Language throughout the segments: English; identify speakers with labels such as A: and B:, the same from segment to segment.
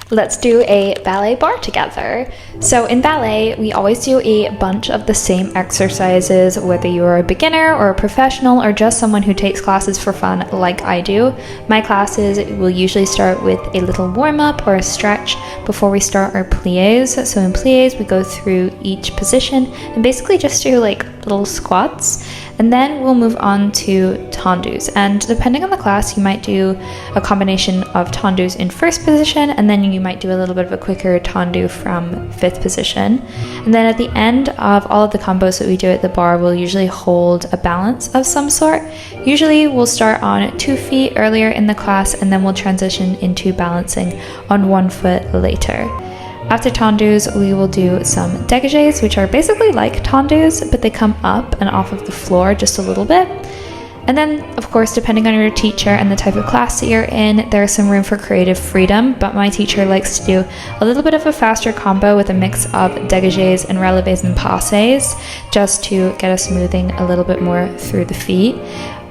A: Let's do a ballet bar together. So in ballet, we always do a bunch of the same exercises, whether you're a beginner or a professional or just someone who takes classes for fun like I do. My classes will usually start with a little warm-up or a stretch before we start our pliés. So in pliés, we go through each position and basically just do like little squats. And then we'll move on to tendus. And depending on the class, you might do a combination of tendus in first position, and then you might do a little bit of a quicker tendu from fifth position. And then at the end of all of the combos that we do at the bar, we'll usually hold a balance of some sort. Usually we'll start on 2 feet earlier in the class, and then we'll transition into balancing on 1 foot later. After tendus, we will do some dégagés, which are basically like tendus, but they come up and off of the floor just a little bit. And then, of course, depending on your teacher and the type of class that you're in, there's some room for creative freedom, but my teacher likes to do a little bit of a faster combo with a mix of dégagés and relevés and passés, just to get us moving a little bit more through the feet.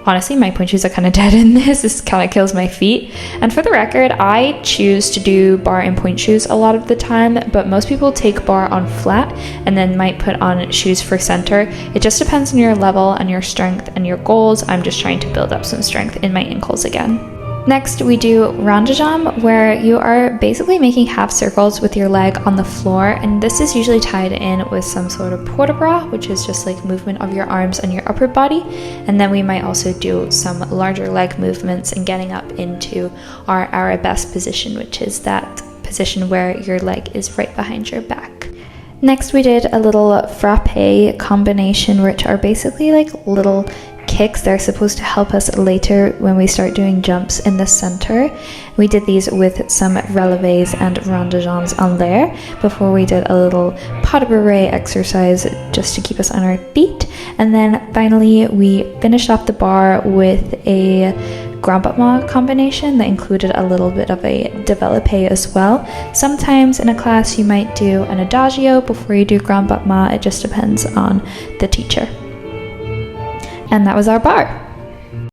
A: Honestly, my point shoes are kind of dead in this. This kind of kills my feet. And for the record, I choose to do bar and point shoes a lot of the time, but most people take bar on flat and then might put on shoes for center. It just depends on your level and your strength and your goals. I'm just trying to build up some strength in my ankles again. Next, we do rond de jambe, where you are basically making half circles with your leg on the floor, and this is usually tied in with some sort of port-de-bras, which is just like movement of your arms and your upper body. And then we might also do some larger leg movements and getting up into our arabesque position, which is that position where your leg is right behind your back. Next, we did a little frappé combination, which are basically like little kicks. They're supposed to help us later when we start doing jumps in the center. We did these with some relevés and rond de jambes en l'air before we did a little pas de bourrée exercise just to keep us on our feet. And then finally, we finished off the bar with a grand battement combination that included a little bit of a développé as well. Sometimes in a class you might do an adagio before you do grand battement. It just depends on the teacher. And that was our bar.